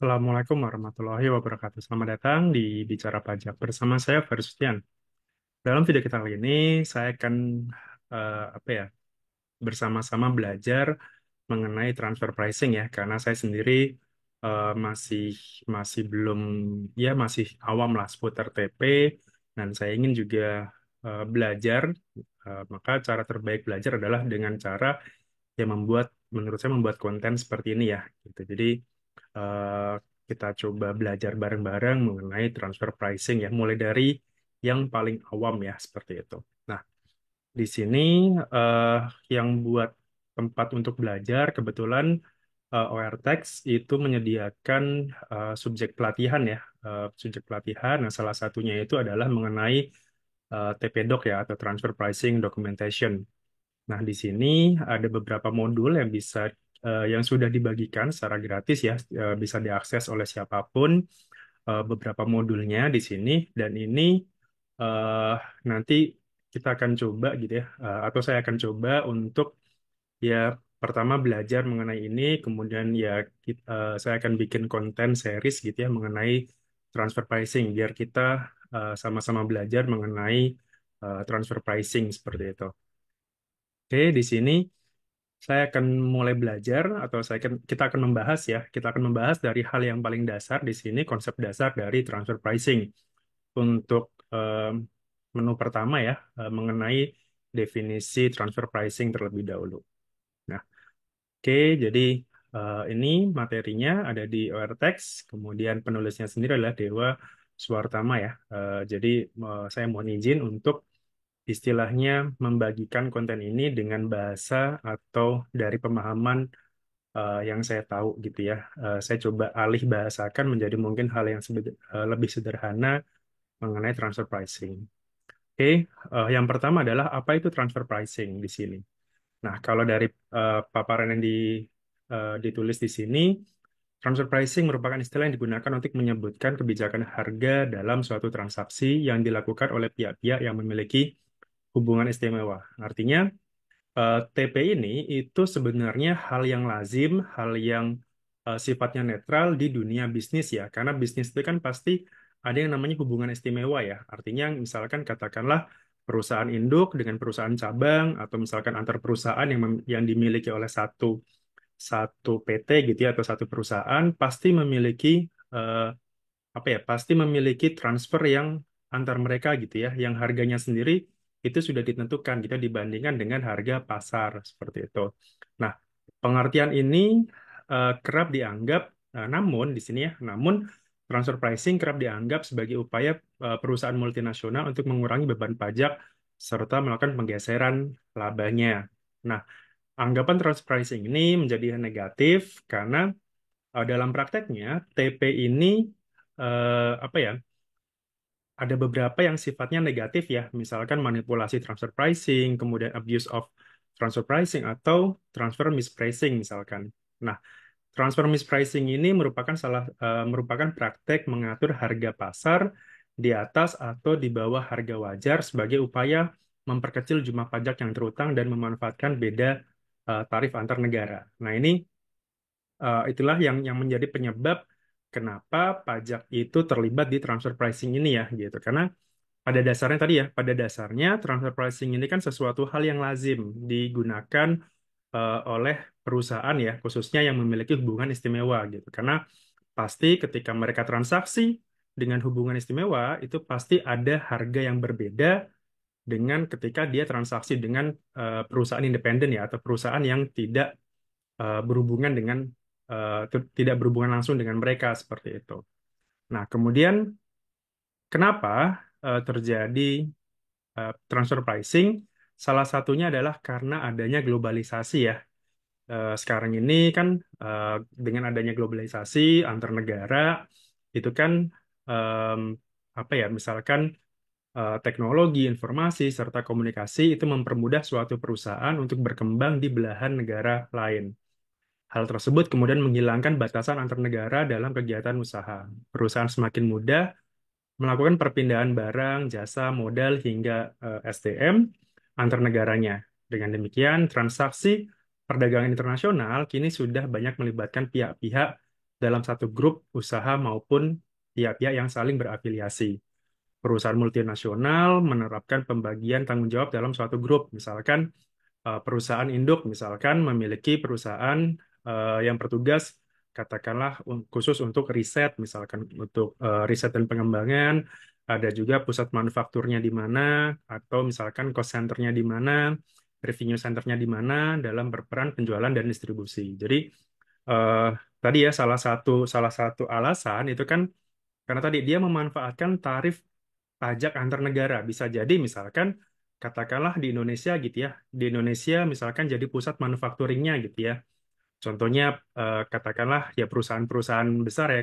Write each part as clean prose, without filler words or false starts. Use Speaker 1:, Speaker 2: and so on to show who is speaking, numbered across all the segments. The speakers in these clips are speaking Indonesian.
Speaker 1: Assalamualaikum warahmatullahi wabarakatuh. Selamat datang di Bicara Pajak bersama saya Fersustian. Dalam video kita kali ini, saya akan apa ya bersama-sama belajar mengenai transfer pricing ya, karena saya sendiri masih masih belum masih awam lah seputar TP dan saya ingin juga belajar. Maka cara terbaik belajar adalah dengan cara yang menurut saya membuat konten seperti ini ya. Gitu. Jadi eh, kita coba belajar bareng-bareng mengenai transfer pricing ya, mulai dari yang paling awam ya seperti itu. Nah, di sini eh, yang buat tempat untuk belajar kebetulan ORTex itu menyediakan subjek pelatihan ya, subjek pelatihan. Nah, salah satunya itu adalah mengenai TP-Doc ya atau Transfer Pricing Documentation. Nah, di sini ada beberapa modul yang sudah dibagikan secara gratis ya, bisa diakses oleh siapapun. Beberapa modulnya di sini dan ini eh, nanti kita akan coba gitu ya, atau saya akan coba untuk ya pertama belajar mengenai ini, kemudian saya akan bikin konten series gitu ya mengenai transfer pricing biar kita sama-sama belajar mengenai transfer pricing seperti itu. Oke, di sini saya akan mulai belajar atau kita akan membahas ya. Kita akan membahas dari hal yang paling dasar di sini, konsep dasar dari transfer pricing. Untuk menu pertama ya, mengenai definisi transfer pricing terlebih dahulu. Nah, oke, jadi ini materinya ada di ORTex, kemudian penulisnya sendiri adalah Dewa Suartama ya. Jadi saya mohon izin untuk istilahnya membagikan konten ini dengan bahasa atau dari pemahaman yang saya tahu gitu ya. Saya coba alih bahasakan menjadi mungkin hal yang lebih sederhana mengenai transfer pricing. Oke, yang pertama adalah apa itu transfer pricing di sini. Nah, kalau dari paparan yang ditulis di sini, transfer pricing merupakan istilah yang digunakan untuk menyebutkan kebijakan harga dalam suatu transaksi yang dilakukan oleh pihak-pihak yang memiliki hubungan istimewa. Artinya, TP ini itu sebenarnya hal yang lazim, hal yang sifatnya netral di dunia bisnis ya. Karena bisnis itu kan pasti ada yang namanya hubungan istimewa ya. Artinya misalkan katakanlah perusahaan induk dengan perusahaan cabang atau misalkan antar perusahaan yang dimiliki oleh satu satu PT gitu ya atau satu perusahaan pasti memiliki eh, pasti memiliki transfer yang antar mereka gitu ya, yang harganya sendiri itu sudah ditentukan gitu dibandingkan dengan harga pasar seperti itu. Nah, pengertian ini kerap dianggap, namun di sini ya, namun transfer pricing kerap dianggap sebagai upaya perusahaan multinasional untuk mengurangi beban pajak serta melakukan penggeseran labanya. Nah, anggapan transfer pricing ini menjadi negatif karena dalam prakteknya TP ini apa ya ada beberapa yang sifatnya negatif ya, misalkan manipulasi transfer pricing, kemudian abuse of transfer pricing atau transfer mispricing misalkan. Nah, transfer mispricing ini merupakan praktek mengatur harga pasar di atas atau di bawah harga wajar sebagai upaya memperkecil jumlah pajak yang terutang dan memanfaatkan beda tarif antar negara. Nah, ini itulah yang menjadi penyebab kenapa pajak itu terlibat di transfer pricing ini ya gitu. Karena pada dasarnya tadi ya, pada dasarnya transfer pricing ini kan sesuatu hal yang lazim digunakan oleh perusahaan ya, khususnya yang memiliki hubungan istimewa gitu. Karena pasti ketika mereka transaksi dengan hubungan istimewa itu pasti ada harga yang berbeda dengan ketika dia transaksi dengan perusahaan independen ya atau perusahaan yang tidak berhubungan langsung dengan mereka seperti itu. Nah, kemudian kenapa terjadi transfer pricing? Salah satunya adalah karena adanya globalisasi ya. Sekarang ini kan eh, dengan adanya globalisasi antar negara itu kan em, misalkan teknologi, informasi serta komunikasi itu mempermudah suatu perusahaan untuk berkembang di belahan negara lain. Hal tersebut kemudian menghilangkan batasan antar negara dalam kegiatan usaha. Perusahaan semakin mudah melakukan perpindahan barang, jasa, modal, hingga SDM antar negaranya. Dengan demikian, transaksi perdagangan internasional kini sudah banyak melibatkan pihak-pihak dalam satu grup usaha maupun pihak-pihak yang saling berafiliasi. Perusahaan multinasional menerapkan pembagian tanggung jawab dalam suatu grup. Misalkan perusahaan induk, misalkan memiliki perusahaan yang bertugas, katakanlah khusus untuk riset, misalkan untuk riset dan pengembangan, ada juga pusat manufakturnya di mana, atau misalkan cost centernya di mana, revenue centernya di mana dalam berperan penjualan dan distribusi. Jadi eh, tadi ya salah satu alasan itu kan karena tadi dia memanfaatkan tarif pajak antar negara. Bisa jadi misalkan katakanlah di Indonesia gitu ya. Di Indonesia misalkan jadi pusat manufakturingnya gitu ya. Contohnya katakanlah ya perusahaan-perusahaan besar ya.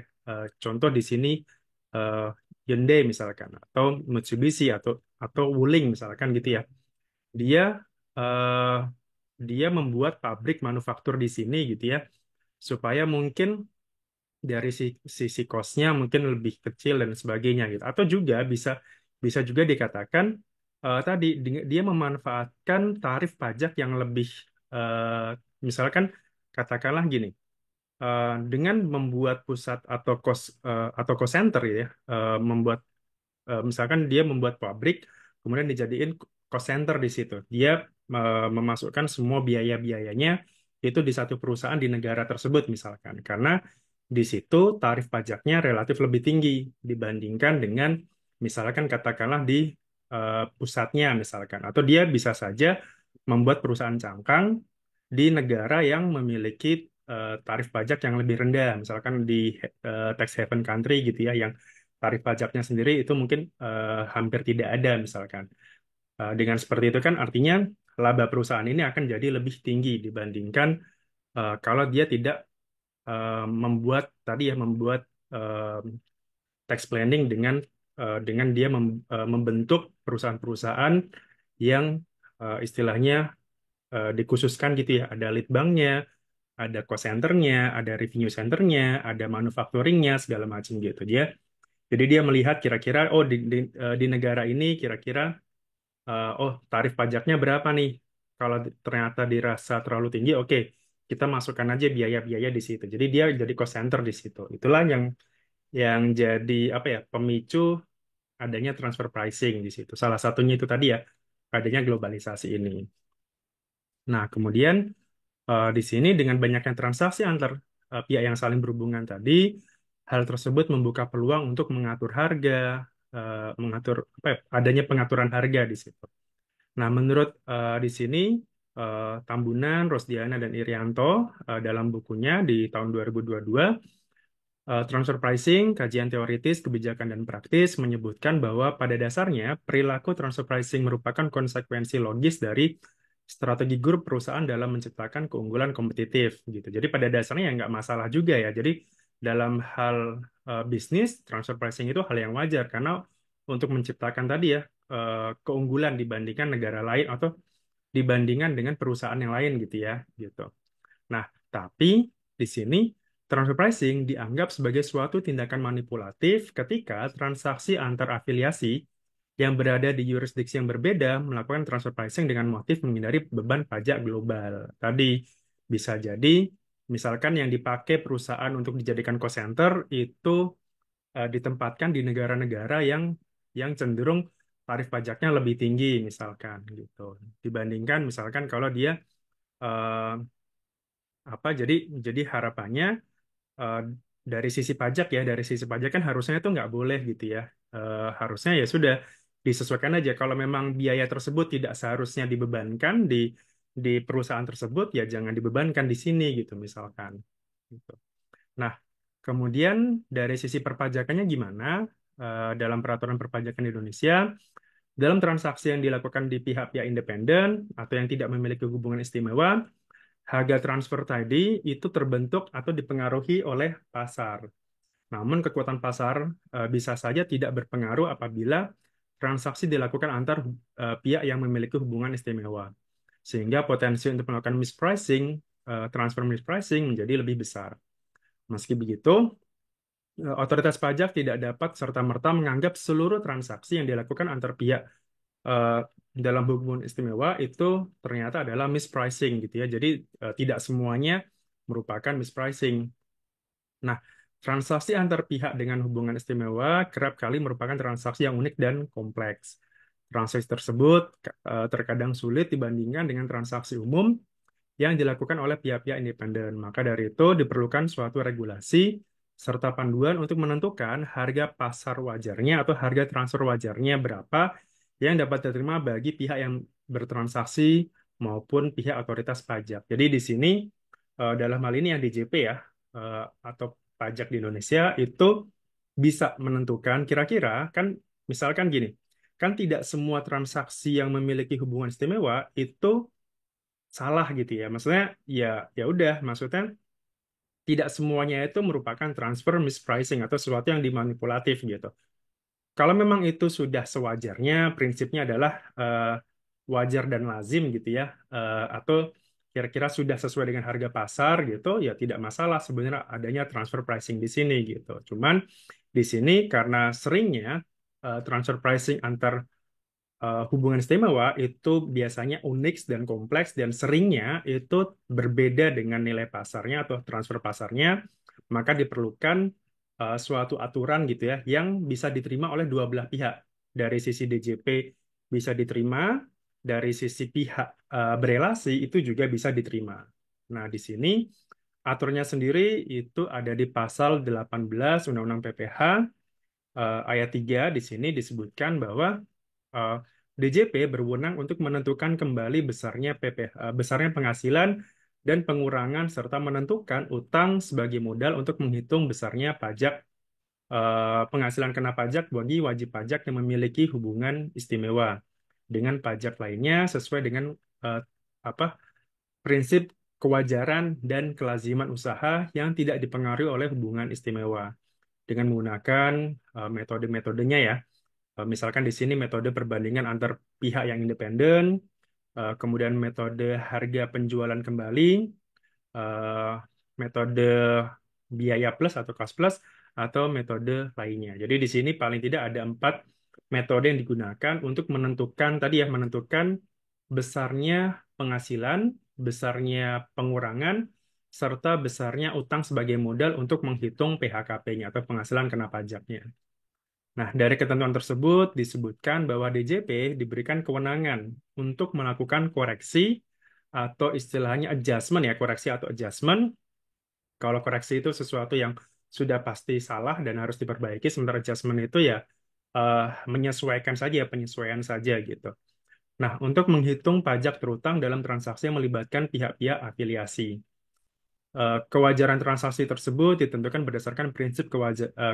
Speaker 1: Contoh di sini eh, Hyundai misalkan atau Mitsubishi atau Wuling misalkan gitu ya. Dia eh, dia membuat pabrik manufaktur di sini gitu ya supaya mungkin dari sisi cost-nya mungkin lebih kecil dan sebagainya gitu. Atau juga bisa bisa juga dikatakan tadi dia memanfaatkan tarif pajak yang lebih misalkan katakanlah gini, dengan membuat pusat atau cost center ya, membuat misalkan dia membuat pabrik, kemudian dijadiin cost center di situ. Dia memasukkan semua biaya-biayanya itu di satu perusahaan di negara tersebut misalkan. Karena di situ tarif pajaknya relatif lebih tinggi dibandingkan dengan misalkan katakanlah di pusatnya misalkan. Atau dia bisa saja membuat perusahaan cangkang di negara yang memiliki tarif pajak yang lebih rendah, misalkan di tax haven country gitu ya, yang tarif pajaknya sendiri itu mungkin hampir tidak ada misalkan. Dengan seperti itu kan artinya laba perusahaan ini akan jadi lebih tinggi dibandingkan kalau dia tidak membuat eh, tax planning dengan dia membentuk perusahaan-perusahaan yang istilahnya dikhususkan gitu ya. Ada lead banknya, ada cost centernya, ada revenue centernya, ada manufacturingnya segala macam gitu. Jadi dia melihat kira-kira oh di negara ini kira-kira oh tarif pajaknya berapa nih? Kalau ternyata dirasa terlalu tinggi, oke kita masukkan aja biaya-biaya di situ. Jadi dia jadi cost center di situ. Itulah yang jadi apa ya pemicu adanya transfer pricing di situ. Salah satunya itu tadi ya adanya globalisasi ini. Nah kemudian di sini dengan banyaknya transaksi antar pihak yang saling berhubungan tadi, hal tersebut membuka peluang untuk mengatur harga, mengatur apa ya, adanya pengaturan harga di situ. Nah, menurut di sini Tambunan, Rosdiana, dan Irianto dalam bukunya di tahun 2022, Transfer Pricing, kajian teoritis, kebijakan, dan praktis menyebutkan bahwa pada dasarnya perilaku transfer pricing merupakan konsekuensi logis dari strategi grup perusahaan dalam menciptakan keunggulan kompetitif gitu. Jadi pada dasarnya ya nggak masalah juga ya. Jadi dalam hal bisnis, transfer pricing itu hal yang wajar karena untuk menciptakan tadi ya keunggulan dibandingkan negara lain atau dibandingkan dengan perusahaan yang lain gitu ya gitu. Nah, tapi di sini transfer pricing dianggap sebagai suatu tindakan manipulatif ketika transaksi antar afiliasi yang berada di yurisdiksi yang berbeda melakukan transfer pricing dengan motif menghindari beban pajak global. Tadi bisa jadi misalkan yang dipakai perusahaan untuk dijadikan cost center itu ditempatkan di negara-negara yang cenderung tarif pajaknya lebih tinggi misalkan gitu dibandingkan misalkan kalau dia eh, apa jadi harapannya eh, dari sisi pajak ya dari sisi pajak kan harusnya itu nggak boleh gitu ya. Harusnya ya sudah disesuaikan aja kalau memang biaya tersebut tidak seharusnya dibebankan di perusahaan tersebut ya jangan dibebankan di sini gitu misalkan gitu. Nah kemudian dari sisi perpajakannya gimana? Dalam peraturan perpajakan di Indonesia dalam transaksi yang dilakukan di pihak-pihak independen atau yang tidak memiliki hubungan istimewa, harga transfer tadi itu terbentuk atau dipengaruhi oleh pasar. Namun kekuatan pasar bisa saja tidak berpengaruh apabila transaksi dilakukan antar pihak yang memiliki hubungan istimewa. Sehingga potensi untuk melakukan mispricing, transfer mispricing menjadi lebih besar. Meski begitu, otoritas pajak tidak dapat serta-merta menganggap seluruh transaksi yang dilakukan antar pihak eh, dalam hubungan istimewa itu ternyata adalah mispricing gitu ya. Jadi tidak semuanya merupakan mispricing. Nah, transaksi antar pihak dengan hubungan istimewa kerap kali merupakan transaksi yang unik dan kompleks. Transaksi tersebut terkadang sulit dibandingkan dengan transaksi umum yang dilakukan oleh pihak-pihak independen. Maka dari itu diperlukan suatu regulasi serta panduan untuk menentukan harga pasar wajarnya atau harga transfer wajarnya berapa yang dapat diterima bagi pihak yang bertransaksi maupun pihak otoritas pajak. Jadi di sini dalam hal ini yang DJP ya atau pajak di Indonesia itu bisa menentukan kira-kira kan misalkan gini, kan tidak semua transaksi yang memiliki hubungan istimewa itu salah gitu ya. Maksudnya ya ya udah, maksudnya tidak semuanya itu merupakan transfer mispricing atau sesuatu yang dimanipulatif gitu. Kalau memang itu sudah sewajarnya, prinsipnya adalah wajar dan lazim gitu ya, atau kira-kira sudah sesuai dengan harga pasar gitu, ya tidak masalah sebenarnya adanya transfer pricing di sini gitu. Cuman di sini karena seringnya transfer pricing antar hubungan istimewa itu biasanya unik dan kompleks dan seringnya itu berbeda dengan nilai pasarnya atau transfer pasarnya, maka diperlukan suatu aturan gitu ya yang bisa diterima oleh dua belah pihak. Dari sisi DJP bisa diterima, dari sisi pihak berelasi itu juga bisa diterima. Nah, di sini aturnya sendiri itu ada di pasal 18 Undang-Undang PPH ayat 3 di sini disebutkan bahwa eh, DJP berwenang untuk menentukan kembali besarnya PPh, besarnya penghasilan dan pengurangan serta menentukan utang sebagai modal untuk menghitung besarnya pajak penghasilan kena pajak bagi wajib pajak yang memiliki hubungan istimewa dengan pajak lainnya sesuai dengan eh, apa prinsip kewajaran dan kelaziman usaha yang tidak dipengaruhi oleh hubungan istimewa dengan menggunakan metode-metodenya ya. Misalkan di sini metode perbandingan antar pihak yang independen, kemudian metode harga penjualan kembali, eh, metode biaya plus atau cost plus, atau metode lainnya. Jadi di sini paling tidak ada 4 metode yang digunakan untuk menentukan tadi ya, menentukan besarnya penghasilan, besarnya pengurangan, serta besarnya utang sebagai modal untuk menghitung PHKP-nya atau penghasilan kena pajaknya. Nah, dari ketentuan tersebut disebutkan bahwa DJP diberikan kewenangan untuk melakukan koreksi atau istilahnya adjustment ya, koreksi atau adjustment. Kalau koreksi itu sesuatu yang sudah pasti salah dan harus diperbaiki, sementara adjustment itu ya eh, menyesuaikan saja, penyesuaian saja gitu. Nah, untuk menghitung pajak terutang dalam transaksi yang melibatkan pihak-pihak afiliasi. Kewajaran transaksi tersebut ditentukan berdasarkan prinsip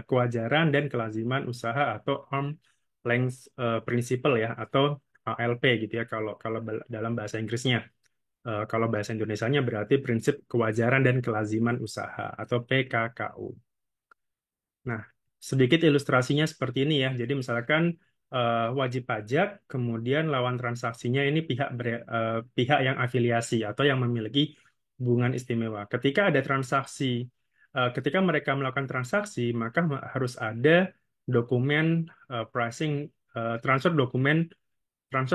Speaker 1: kewajaran dan kelaziman usaha atau arm length principle ya atau ALP gitu ya kalau kalau dalam bahasa Inggrisnya. Kalau bahasa Indonesianya berarti prinsip kewajaran dan kelaziman usaha atau PKKU. Nah, sedikit ilustrasinya seperti ini ya. Jadi misalkan wajib pajak, kemudian lawan transaksinya ini pihak yang afiliasi atau yang memiliki hubungan istimewa. Ketika ada transaksi, ketika mereka melakukan transaksi, maka harus ada dokumen pricing, transfer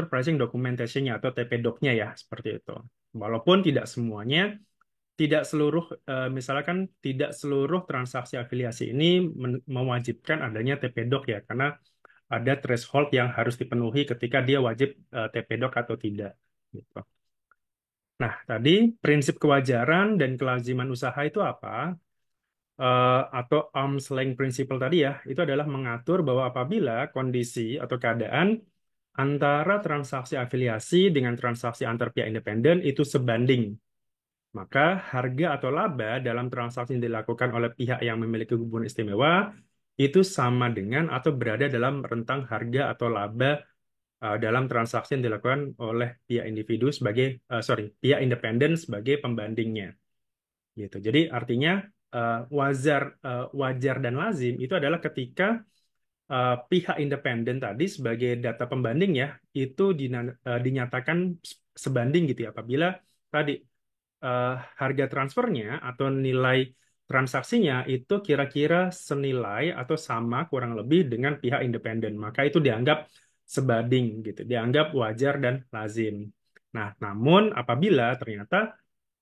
Speaker 1: pricing documentation-nya atau TP-Doc-nya ya, seperti itu. Walaupun tidak semuanya tidak seluruh misalkan tidak seluruh transaksi afiliasi ini mewajibkan adanya TP-Doc ya karena ada threshold yang harus dipenuhi ketika dia wajib TP-Doc atau tidak gitu. Nah, tadi prinsip kewajaran dan kelaziman usaha itu apa? Atau arm's length principle tadi ya, itu adalah mengatur bahwa apabila kondisi atau keadaan antara transaksi afiliasi dengan transaksi antar pihak independen itu sebanding, maka harga atau laba dalam transaksi yang dilakukan oleh pihak yang memiliki hubungan istimewa itu sama dengan atau berada dalam rentang harga atau laba dalam transaksi yang dilakukan oleh pihak individu sebagai pihak independen sebagai pembandingnya. Gitu. Jadi artinya wajar dan lazim itu adalah ketika pihak independen tadi sebagai data pembanding ya itu dinyatakan sebanding gitu ya apabila tadi eh, harga transfernya atau nilai transaksinya itu kira-kira senilai atau sama kurang lebih dengan pihak independen. Maka itu dianggap sebanding gitu, dianggap wajar dan lazim. Nah, namun apabila ternyata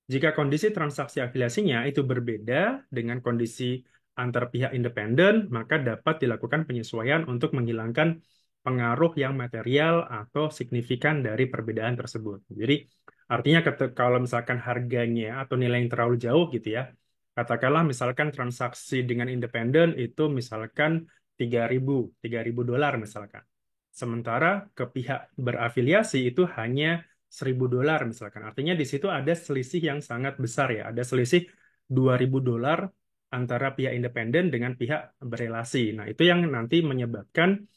Speaker 1: Jika kondisi transaksi afiliasinya itu berbeda dengan kondisi antar pihak independen, maka dapat dilakukan penyesuaian untuk menghilangkan pengaruh yang material atau signifikan dari perbedaan tersebut. Jadi, artinya kalau misalkan harganya atau nilai yang terlalu jauh gitu ya, katakanlah misalkan transaksi dengan independen itu misalkan 3.000 dolar misalkan. Sementara ke pihak berafiliasi itu hanya 1.000 dolar misalkan. Artinya di situ ada selisih yang sangat besar ya. Ada selisih 2.000 dolar antara pihak independen dengan pihak berelasi. Nah, itu yang nanti menyebabkan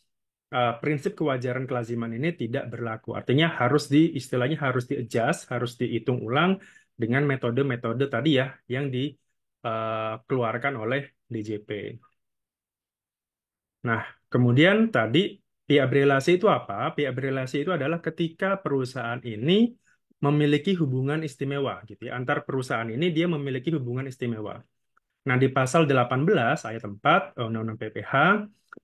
Speaker 1: prinsip kewajaran kelaziman ini tidak berlaku. Artinya istilahnya harus di-adjust, harus dihitung ulang dengan metode-metode tadi ya yang dikeluarkan oleh DJP. Nah, kemudian tadi pihak berelasi itu apa? Pihak berelasi itu adalah ketika perusahaan ini memiliki hubungan istimewa gitu ya. Antar perusahaan ini dia memiliki hubungan istimewa. Nah, di pasal 18 ayat 4 Undang-Undang PPH,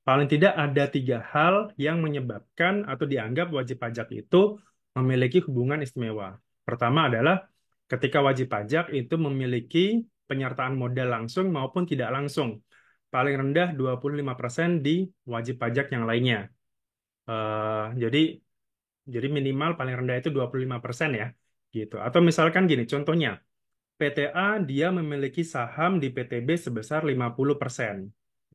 Speaker 1: paling tidak ada 3 hal yang menyebabkan atau dianggap wajib pajak itu memiliki hubungan istimewa. Pertama adalah ketika wajib pajak itu memiliki penyertaan modal langsung maupun tidak langsung. Paling rendah 25% di wajib pajak yang lainnya. Jadi minimal paling rendah itu 25% ya. Gitu. Atau misalkan gini, contohnya PTA dia memiliki saham di PTB sebesar 50%.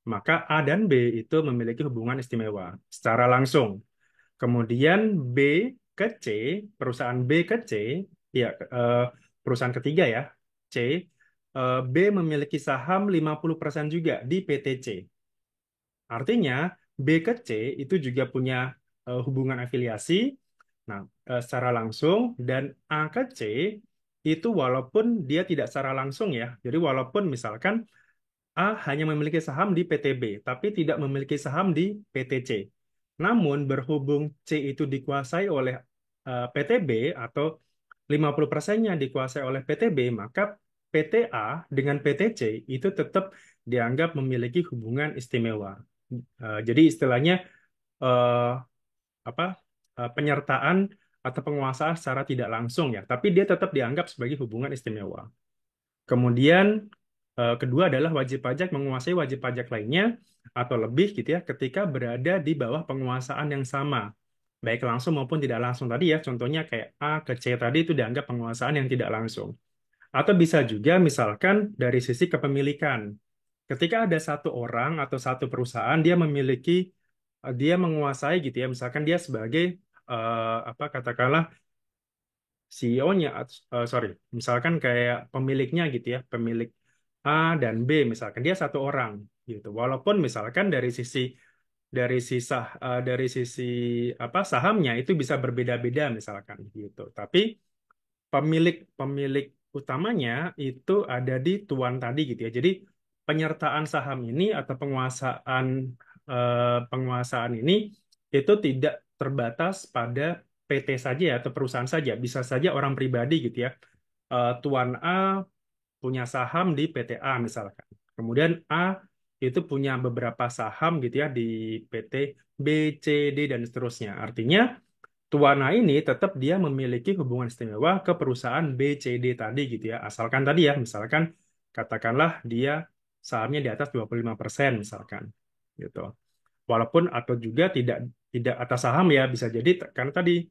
Speaker 1: Maka A dan B itu memiliki hubungan istimewa secara langsung. Kemudian B ke C, perusahaan B ke C, ya perusahaan ketiga ya, C, B memiliki saham 50% juga di PTC. Artinya B ke C itu juga punya hubungan afiliasi, nah secara langsung, dan A ke C itu walaupun dia tidak secara langsung ya, jadi walaupun misalkan A hanya memiliki saham di PTB, tapi tidak memiliki saham di PTC. Namun berhubung C itu dikuasai oleh PTB atau 50%-nya dikuasai oleh PTB, maka PTA dengan PTC itu tetap dianggap memiliki hubungan istimewa. Jadi istilahnya eh, apa penyertaan atau penguasaan secara tidak langsung ya, tapi dia tetap dianggap sebagai hubungan istimewa. Kemudian kedua adalah wajib pajak menguasai wajib pajak lainnya atau lebih gitu ya ketika berada di bawah penguasaan yang sama, baik langsung maupun tidak langsung tadi ya. Contohnya kayak A ke C tadi itu dianggap penguasaan yang tidak langsung. Atau bisa juga misalkan dari sisi kepemilikan. Ketika ada satu orang atau satu perusahaan dia menguasai gitu ya, misalkan dia sebagai apa katakanlah CEO-nya, sorry, misalkan kayak pemiliknya gitu ya, pemilik A dan B misalkan dia satu orang gitu. Walaupun misalkan dari sisi apa sahamnya itu bisa berbeda-beda misalkan gitu. Tapi pemilik pemilik utamanya itu ada di tuan tadi gitu ya. Jadi penyertaan saham ini atau penguasaan ini itu tidak terbatas pada PT saja ya, atau perusahaan saja, bisa saja orang pribadi gitu ya. Tuan A punya saham di PT A misalkan. Kemudian A itu punya beberapa saham gitu ya di PT B, C, D dan seterusnya. Artinya Tuana ini tetap dia memiliki hubungan istimewa ke perusahaan B, C, D tadi gitu ya. Asalkan tadi ya, misalkan katakanlah dia sahamnya di atas 25% misalkan gitu. Walaupun atau juga tidak atas saham ya bisa jadi karena tadi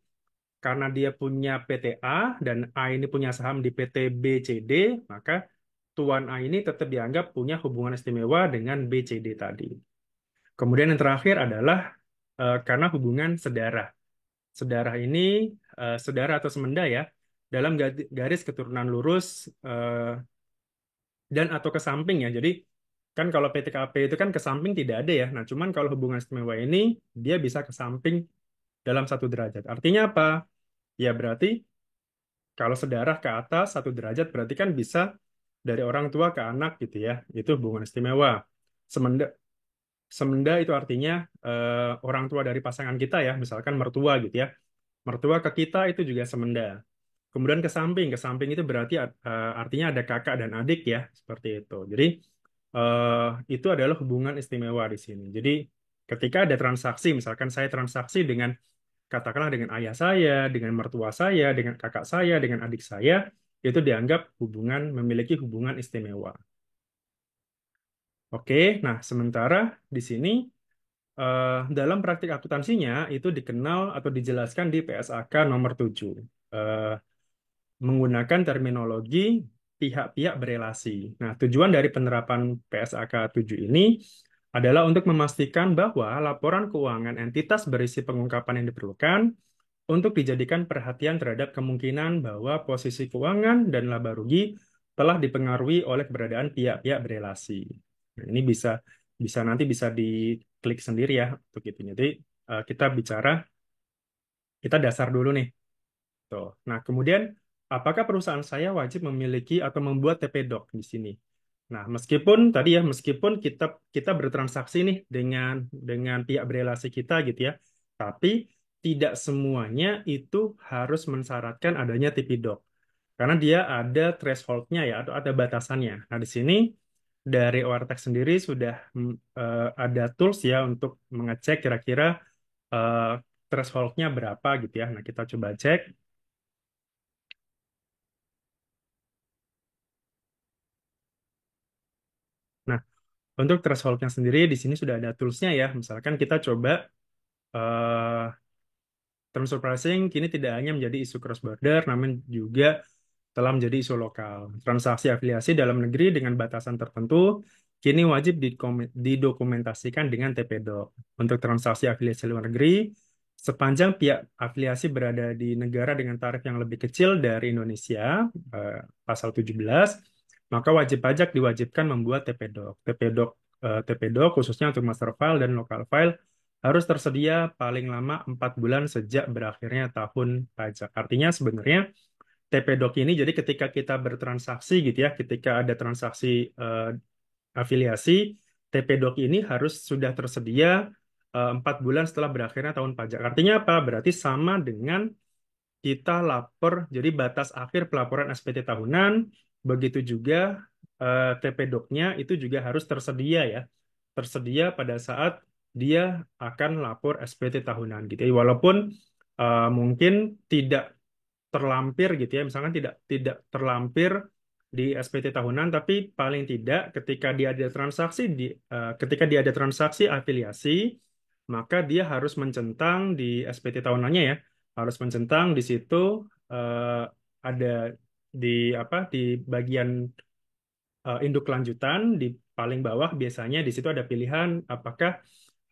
Speaker 1: karena dia punya PT A dan A ini punya saham di PT B, C, D, maka Tuan A ini tetap dianggap punya hubungan istimewa dengan B, C, D tadi. Kemudian yang terakhir adalah karena hubungan sedarah. Sedarah ini saudara atau semenda ya dalam garis keturunan lurus dan atau ke samping ya. Jadi kan kalau PTKP itu kan ke samping tidak ada ya. Nah, cuman kalau hubungan istimewa ini dia bisa ke samping dalam 1 derajat. Artinya apa? Ya berarti kalau sedarah ke atas 1 derajat berarti kan bisa dari orang tua ke anak gitu ya. Itu hubungan istimewa. Semenda semenda itu artinya orang tua dari pasangan kita ya, misalkan mertua gitu ya. Mertua ke kita itu juga semenda. Kemudian ke samping itu berarti artinya ada kakak dan adik ya, seperti itu. Jadi itu adalah hubungan istimewa di sini. Jadi ketika ada transaksi, misalkan saya transaksi dengan katakanlah dengan ayah saya, dengan mertua saya, dengan kakak saya, dengan adik saya, itu dianggap memiliki hubungan istimewa. Oke, nah sementara di sini dalam praktik akuntansinya itu dikenal atau dijelaskan di PSAK nomor 7, eh, menggunakan terminologi pihak-pihak berelasi. Nah, tujuan dari penerapan PSAK 7 ini adalah untuk memastikan bahwa laporan keuangan entitas berisi pengungkapan yang diperlukan untuk dijadikan perhatian terhadap kemungkinan bahwa posisi keuangan dan laba rugi telah dipengaruhi oleh keberadaan pihak-pihak berelasi. Nah, ini bisa bisa nanti bisa diklik sendiri ya untuk itu. Jadi kita dasar dulu nih. Tuh. Nah, kemudian apakah perusahaan saya wajib memiliki atau membuat TP-Doc di sini? Nah, meskipun kita kita bertransaksi nih dengan pihak berelasi kita gitu ya, tapi tidak semuanya itu harus mensyaratkan adanya TP-Doc. Karena dia ada threshold-nya ya, atau ada batasannya. Nah, di sini dari ORTEX sendiri sudah ada tools ya untuk mengecek kira-kira eh, threshold-nya berapa gitu ya. Nah, kita coba cek. Nah, untuk threshold-nya sendiri di sini sudah ada tools-nya ya. Misalkan kita coba eh, transfer pricing kini tidak hanya menjadi isu cross border, namun juga telah menjadi isu lokal. Transaksi afiliasi dalam negeri dengan batasan tertentu kini wajib didokumentasikan dengan TP-Doc. Untuk transaksi afiliasi luar negeri, sepanjang pihak afiliasi berada di negara dengan tarif yang lebih kecil dari Indonesia, pasal 17, maka wajib pajak diwajibkan membuat TP-Doc. TP-Doc khususnya untuk master file dan local file harus tersedia paling lama 4 bulan sejak berakhirnya tahun pajak. Artinya sebenarnya TP-Doc ini jadi ketika kita bertransaksi gitu ya, ketika ada transaksi afiliasi, TP-Doc ini harus sudah tersedia 4 bulan setelah berakhirnya tahun pajak. Artinya apa? Berarti sama dengan kita lapor, jadi batas akhir pelaporan SPT tahunan, begitu juga TP-Doc-nya itu juga harus tersedia ya, tersedia pada saat dia akan lapor SPT tahunan gitu ya. Walaupun mungkin tidak terlampir gitu ya, misalkan tidak tidak terlampir di SPT tahunan, tapi paling tidak ketika dia ada transaksi afiliasi, maka dia harus mencentang di SPT tahunannya ya, harus mencentang di situ eh, ada di di bagian induk lanjutan di paling bawah biasanya di situ ada pilihan apakah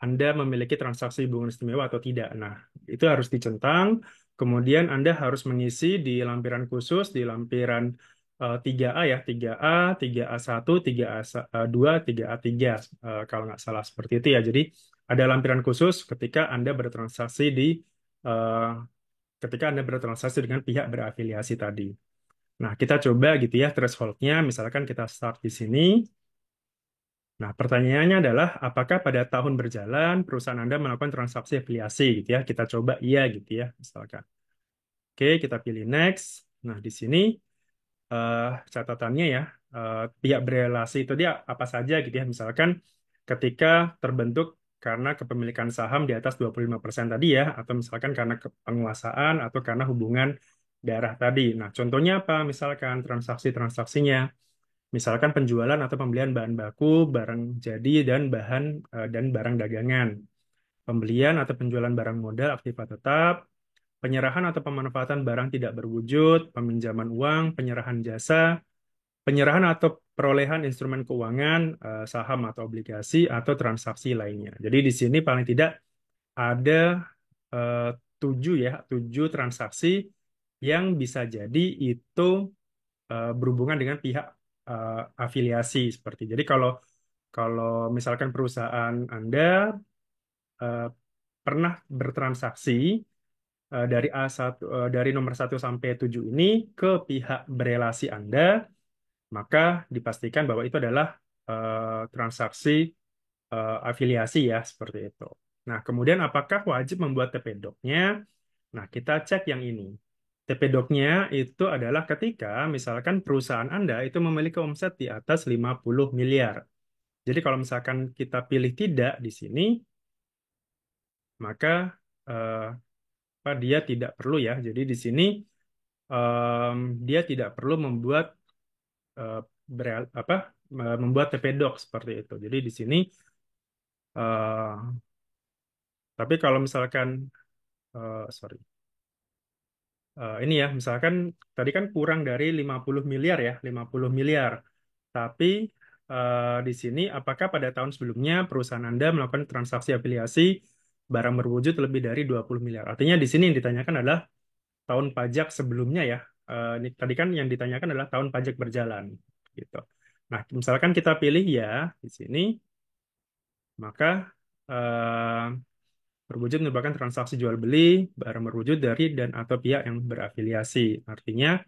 Speaker 1: Anda memiliki transaksi hubungan istimewa atau tidak. Nah, itu harus dicentang. Kemudian Anda harus mengisi di lampiran khusus, di lampiran 3A ya, 3A, 3A1, 3A2, 3A3, kalau nggak salah seperti itu ya. Jadi ada lampiran khusus eh, ketika Anda bertransaksi dengan pihak berafiliasi tadi. Nah, kita coba gitu ya threshold-nya. Misalkan kita start di sini. Nah, pertanyaannya adalah apakah pada tahun berjalan perusahaan Anda melakukan transaksi afiliasi gitu ya. Kita coba iya gitu ya, misalkan. Oke, kita pilih next. Nah, di sini eh, catatannya ya, pihak berelasi itu dia apa saja gitu ya. Misalkan ketika terbentuk karena kepemilikan saham di atas 25% tadi ya, atau misalkan karena penguasaan atau karena hubungan darah tadi. Nah, contohnya apa? Misalkan transaksi-transaksinya. Misalkan penjualan atau pembelian bahan baku, barang jadi dan barang dagangan. Pembelian atau penjualan barang modal aktiva tetap, penyerahan atau pemanfaatan barang tidak berwujud, peminjaman uang, penyerahan jasa, penyerahan atau perolehan instrumen keuangan, saham atau obligasi atau transaksi lainnya. Jadi di sini paling tidak ada eh, 7 transaksi yang bisa jadi itu berhubungan dengan pihak afiliasi seperti. Jadi kalau kalau misalkan perusahaan Anda eh, pernah bertransaksi dari nomor 1 sampai 7 ini ke pihak berelasi Anda, maka dipastikan bahwa itu adalah transaksi afiliasi ya seperti itu. Nah, kemudian apakah wajib membuat TP-Doc-nya? Nah, kita cek yang ini. TP-Doc-nya itu adalah ketika misalkan perusahaan Anda itu memiliki omset di atas 50 miliar. Jadi kalau misalkan kita pilih tidak di sini, maka dia tidak perlu ya. Jadi di sini dia tidak perlu membuat eh, membuat TP-Doc seperti itu. Jadi di sini eh, tapi kalau misalkan sorry. Ini ya, misalkan tadi kan kurang dari 50 miliar ya, 50 miliar. Tapi di sini apakah pada tahun sebelumnya perusahaan Anda melakukan transaksi afiliasi barang berwujud lebih dari 20 miliar? Artinya di sini yang ditanyakan adalah tahun pajak sebelumnya ya. Ini tadi kan yang ditanyakan adalah tahun pajak berjalan gitu. Nah, misalkan kita pilih ya di sini, maka eh, berwujud merupakan transaksi jual beli barang berwujud dari dan atau pihak yang berafiliasi. Artinya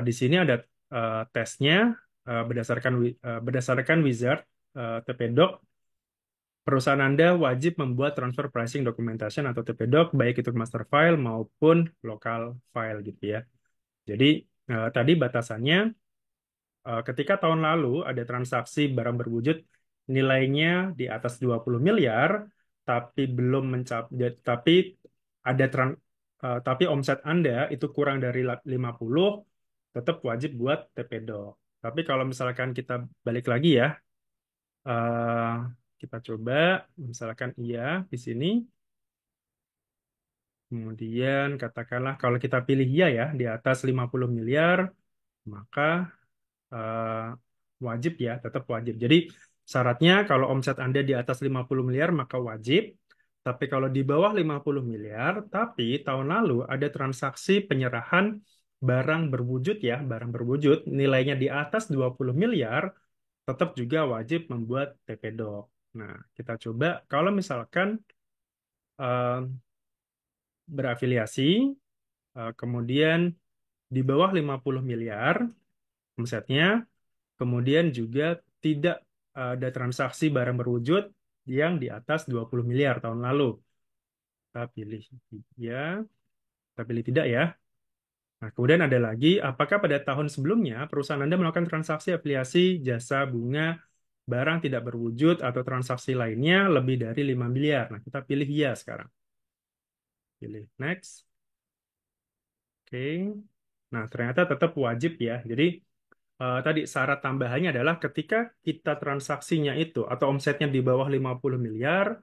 Speaker 1: di sini ada tesnya berdasarkan wizard TP-Doc. Perusahaan Anda wajib membuat transfer pricing documentation atau TP-Doc baik itu master file maupun local file gitu ya. Jadi tadi batasannya ketika tahun lalu ada transaksi barang berwujud nilainya di atas 20 miliar tapi belum mencapai tapi ada tapi omset Anda itu kurang dari 50 tetap wajib buat TP-Doc. Tapi kalau misalkan kita balik lagi ya, eh, kita coba misalkan iya di sini, kemudian katakanlah kalau kita pilih iya ya di atas 50 miliar, maka eh, wajib ya, tetap wajib. Jadi syaratnya kalau omset Anda di atas 50 miliar maka wajib. Tapi kalau di bawah 50 miliar, tapi tahun lalu ada transaksi penyerahan barang berwujud ya, barang berwujud nilainya di atas 20 miliar, tetap juga wajib membuat TP-Doc. Nah, kita coba kalau misalkan eh, berafiliasi, kemudian di bawah 50 miliar omsetnya, kemudian juga tidak ada transaksi barang berwujud yang di atas 20 miliar tahun lalu. Kita pilih ya, kita pilih tidak ya. Nah, kemudian ada lagi, apakah pada tahun sebelumnya perusahaan Anda melakukan transaksi afiliasi jasa bunga barang tidak berwujud atau transaksi lainnya lebih dari 5 miliar? Nah, kita pilih ya sekarang. Pilih next. Oke. Nah, ternyata tetap wajib ya. Jadi tadi syarat tambahannya adalah ketika kita transaksinya itu atau omsetnya di bawah 50 miliar,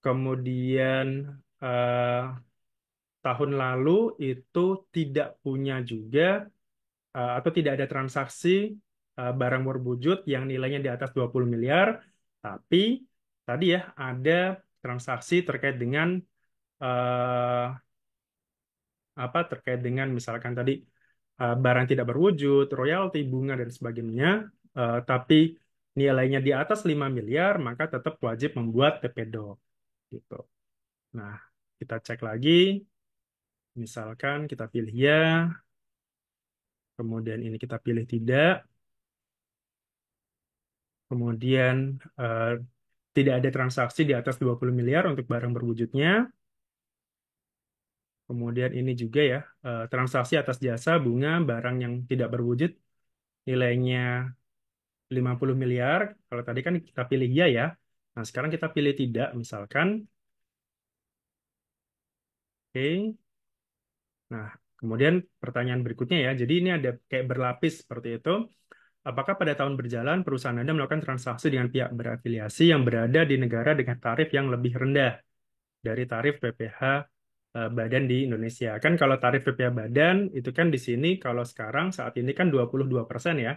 Speaker 1: kemudian eh, tahun lalu itu tidak punya juga atau tidak ada transaksi barang berwujud yang nilainya di atas 20 miliar, tapi tadi ya ada transaksi terkait dengan eh, terkait dengan misalkan tadi barang tidak berwujud, royalti, bunga dan sebagainya, tapi nilainya di atas 5 miliar, maka tetap wajib membuat TP-Doc gitu. Nah, kita cek lagi, misalkan kita pilih ya, kemudian ini kita pilih tidak, kemudian eh, tidak ada transaksi di atas 20 miliar untuk barang berwujudnya. Kemudian ini juga ya, transaksi atas jasa, bunga, barang yang tidak berwujud, nilainya 50 miliar. Kalau tadi kan kita pilih ya ya. Nah, sekarang kita pilih tidak, misalkan. Oke. Nah, kemudian pertanyaan berikutnya ya. Jadi ini ada kayak berlapis seperti itu. Apakah pada tahun berjalan perusahaan Anda melakukan transaksi dengan pihak berafiliasi yang berada di negara dengan tarif yang lebih rendah dari tarif PPh badan di Indonesia? Kan kalau tarif PPh badan itu kan di sini kalau sekarang saat ini kan 22% ya.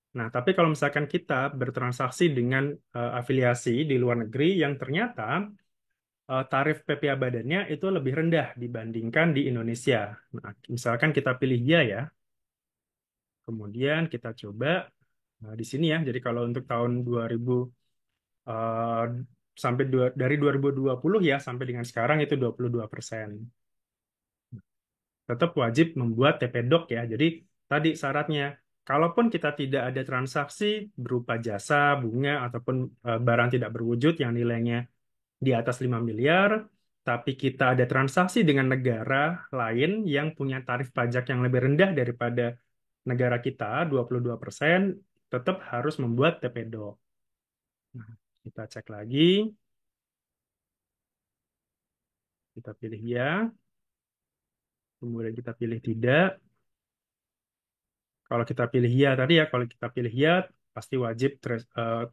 Speaker 1: Nah, tapi kalau misalkan kita bertransaksi dengan afiliasi di luar negeri yang ternyata tarif PPh badannya itu lebih rendah dibandingkan di Indonesia. Nah, misalkan kita pilih ya ya, kemudian kita coba di sini ya. Jadi kalau untuk tahun 2000 eh, dari 2020 ya sampai dengan sekarang itu 22%. Tetap wajib membuat TP-Doc ya. Jadi tadi syaratnya, kalaupun kita tidak ada transaksi berupa jasa, bunga, ataupun barang tidak berwujud yang nilainya di atas 5 miliar, tapi kita ada transaksi dengan negara lain yang punya tarif pajak yang lebih rendah daripada negara kita, 22%, tetap harus membuat TP-Doc. Nah, kita cek lagi, kita pilih ya, kemudian kita pilih tidak. Kalau kita pilih ya tadi ya, kalau kita pilih ya pasti wajib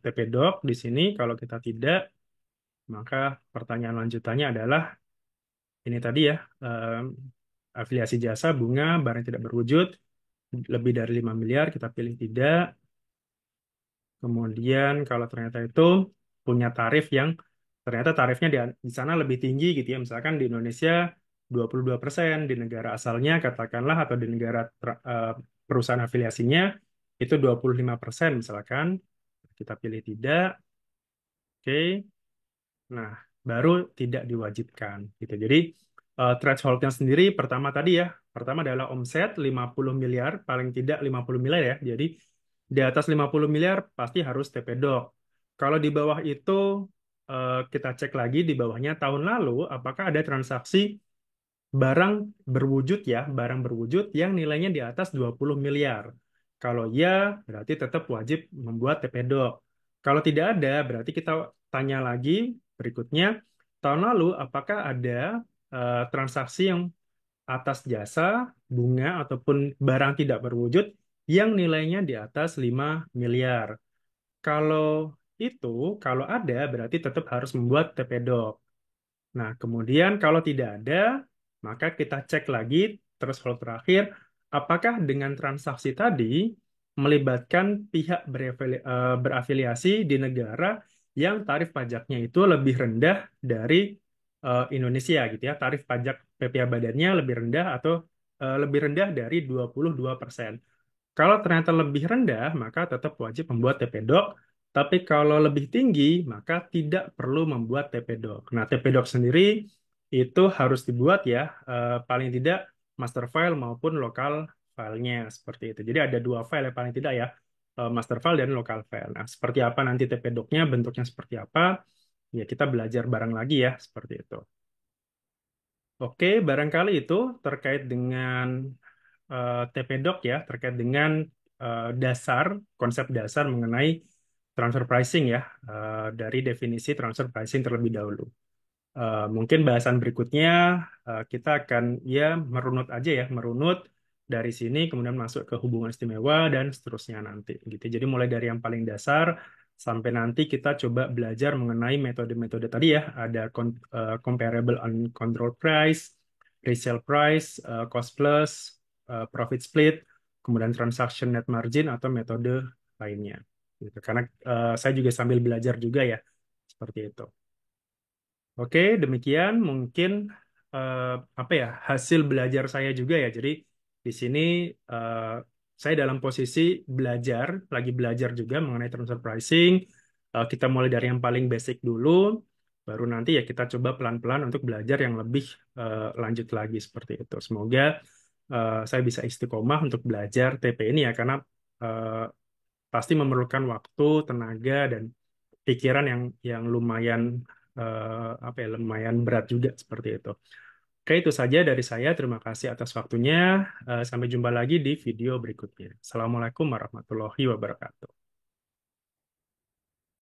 Speaker 1: TP Doc di sini. Kalau kita tidak, maka pertanyaan lanjutannya adalah ini tadi ya, afiliasi jasa, bunga, barang tidak berwujud, lebih dari 5 miliar, kita pilih tidak. Kemudian kalau ternyata itu punya tarif yang ternyata tarifnya di sana lebih tinggi gitu ya. Misalkan di Indonesia 22%, di negara asalnya katakanlah atau di negara perusahaan afiliasinya itu 25% misalkan. Kita pilih tidak. Oke. Nah, baru tidak diwajibkan gitu. Jadi threshold-nya sendiri pertama tadi ya, pertama adalah omset 50 miliar, paling tidak 50 miliar ya. Jadi di atas 50 miliar pasti harus TP Doc. Kalau di bawah itu kita cek lagi di bawahnya tahun lalu apakah ada transaksi barang berwujud ya, barang berwujud yang nilainya di atas 20 miliar. Kalau ya, berarti tetap wajib membuat TP Doc. Kalau tidak ada, berarti kita tanya lagi berikutnya, tahun lalu apakah ada transaksi yang atas jasa, bunga, ataupun barang tidak berwujud yang nilainya di atas 5 miliar. Kalau itu, kalau ada, berarti tetap harus membuat TP Doc. Nah, kemudian kalau tidak ada, maka kita cek lagi threshold terakhir, apakah dengan transaksi tadi melibatkan pihak berafiliasi di negara yang tarif pajaknya itu lebih rendah dari Indonesia gitu ya. Tarif pajak PPh badannya lebih rendah atau lebih rendah dari 22%. Kalau ternyata lebih rendah, maka tetap wajib membuat TP Doc. Tapi kalau lebih tinggi, maka tidak perlu membuat TP Doc. Nah, TP Doc sendiri itu harus dibuat ya, paling tidak master file maupun lokal filenya seperti itu. Jadi ada dua file yang paling tidak ya, master file dan lokal file. Nah, seperti apa nanti TP Doc-nya, bentuknya seperti apa, ya kita belajar bareng lagi ya, seperti itu. Oke, barangkali itu terkait dengan TP-Doc ya terkait dengan dasar konsep dasar mengenai transfer pricing ya dari definisi transfer pricing terlebih dahulu. Mungkin bahasan berikutnya kita akan ya merunut aja ya merunut dari sini kemudian masuk ke hubungan istimewa dan seterusnya nanti gitu. Jadi mulai dari yang paling dasar sampai nanti kita coba belajar mengenai metode-metode tadi ya ada comparable uncontrolled price, resale price, cost plus, profit split, kemudian transaction net margin atau metode lainnya. Gitu. Karena saya juga sambil belajar juga ya seperti itu. Oke, demikian mungkin eh, apa ya hasil belajar saya juga ya. Jadi di sini eh, saya dalam posisi belajar, lagi belajar juga mengenai transfer pricing. Kita mulai dari yang paling basic dulu, baru nanti ya kita coba pelan-pelan untuk belajar yang lebih lanjut lagi seperti itu. Semoga saya bisa istiqomah untuk belajar TP ini ya, karena eh, pasti memerlukan waktu, tenaga, dan pikiran yang lumayan apa ya lumayan berat juga seperti itu. Oke, itu saja dari saya. Terima kasih atas waktunya. Sampai jumpa lagi di video berikutnya. Assalamualaikum warahmatullahi wabarakatuh.